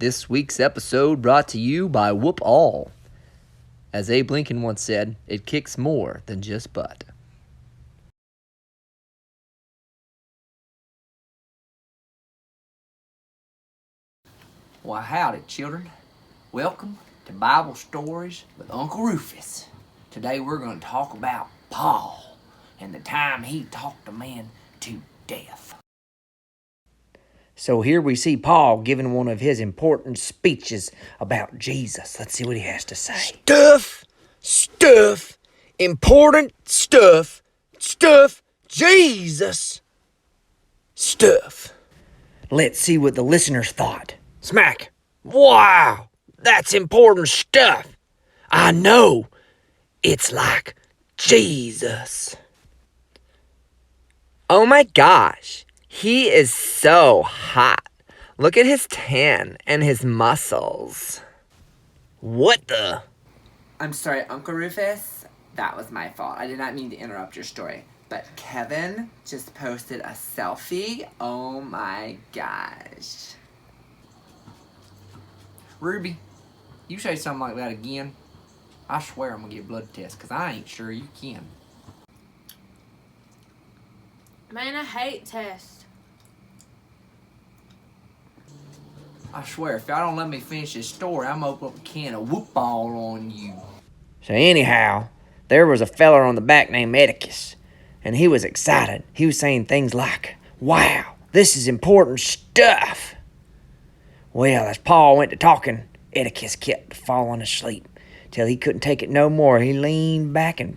This week's episode brought to you by Whoop All. As Abe Lincoln once said, it kicks more than just butt. Well, howdy, children. Welcome to Bible Stories with Uncle Rufus. Today we're going to talk about Paul and the time he talked a man to death. So here we see Paul giving one of his important speeches about Jesus. Let's see what he has to say. Stuff, important stuff, Jesus, stuff. Let's see what the listeners thought. Smack. Wow, that's important stuff. I know. It's like Jesus. Oh my gosh, he is so hot. Look at his tan and his muscles. What the? I'm sorry, Uncle Rufus. That was my fault. I did not mean to interrupt your story. But Kevin just posted a selfie. Oh my gosh. Ruby, you say something like that again, I swear I'm going to get a blood test, because I ain't sure you can. Man, I hate tests. I swear, if y'all don't let me finish this story, I'm going to open up a can of whoop all on you. So anyhow, there was a feller on the back named Eutychus, and he was excited. He was saying things like, wow, this is important stuff. Well, as Paul went to talking, Eutychus kept falling asleep till he couldn't take it no more. He leaned back and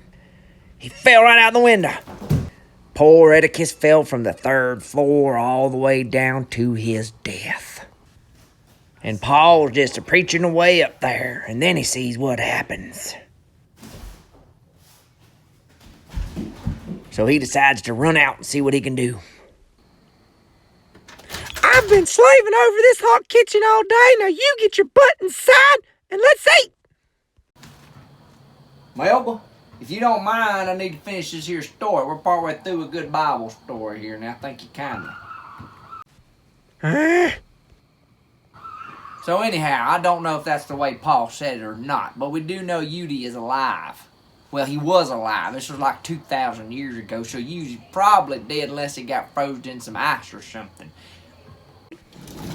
he fell right out the window. Poor Eutychus fell from the 3rd floor all the way down to his death. And Paul's just preaching away up there, and then he sees what happens. So he decides to run out and see what he can do. I've been slaving over this hot kitchen all day. Now you get your butt inside and let's eat. Melba, if you don't mind, I need to finish this here story. We're partway through a good Bible story here, now thank you kindly. So anyhow, I don't know if that's the way Paul said it or not, but we do know Yooty is alive. Well, he was alive. This was like 2,000 years ago, so Yooty's probably dead unless he got frozen in some ice or something.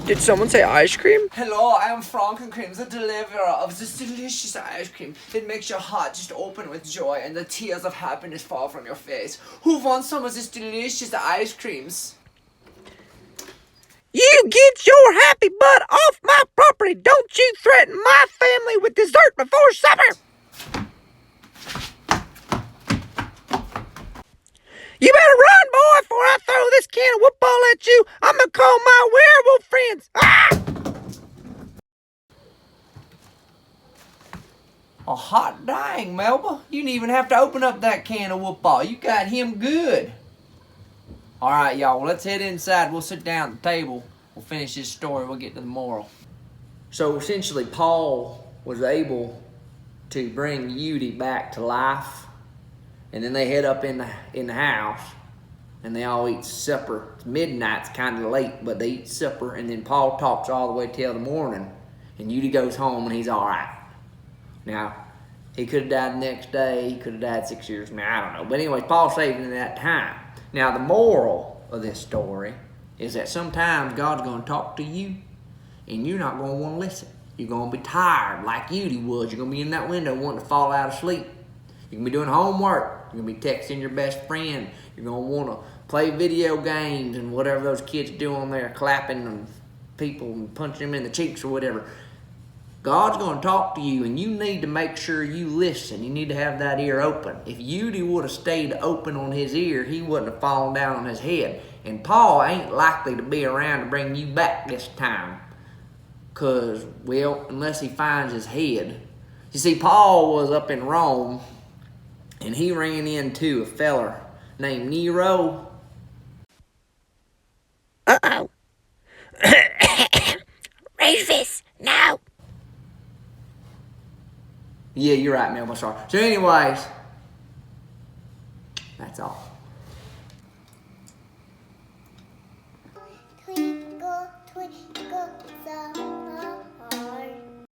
Did someone say ice cream? Hello, I am Frankencream, the deliverer of this delicious ice cream. It makes your heart just open with joy and the tears of happiness fall from your face. Who wants some of this delicious ice creams? You get your happy butt off my property. Don't you threaten my family with dessert before supper. You better run, boy, before I throw this can of whoop ball at you. I'm gonna call my werewolf friends. Ah! Oh, hot dang, Melba. You didn't even have to open up that can of whoop ball. You got him good. Alright, y'all, well, let's head inside. We'll sit down at the table. We'll finish this story. We'll get to the moral. So, essentially, Paul was able to bring Yooty back to life. And then they head up in the house. And they all eat supper. It's midnight. It's kind of late, but they eat supper. And then Paul talks all the way till the morning. And Yooty goes home, and he's all right. Now, he could have died the next day. He could have died 6 years from now. I don't know. But anyway, Paul saved him in that time. Now, the moral of this story is that sometimes God's going to talk to you, and you're not going to want to listen. You're going to be tired like Yooty was. You're going to be in that window wanting to fall out of sleep. You're going to be doing homework. You're going to be texting your best friend. You're going to want to play video games and whatever those kids do on there, clapping and people and punching them in the cheeks or whatever. God's going to talk to you, and you need to make sure you listen. You need to have that ear open. If Yooty would have stayed open on his ear, he wouldn't have fallen down on his head. And Paul ain't likely to be around to bring you back this time. Because, well, unless he finds his head. You see, Paul was up in Rome, and he ran into a feller named Nero. Uh-oh. Rufus, no. Yeah, you're right, Mel. I'm sorry. So anyways, that's all. Twinkle, twinkle, star.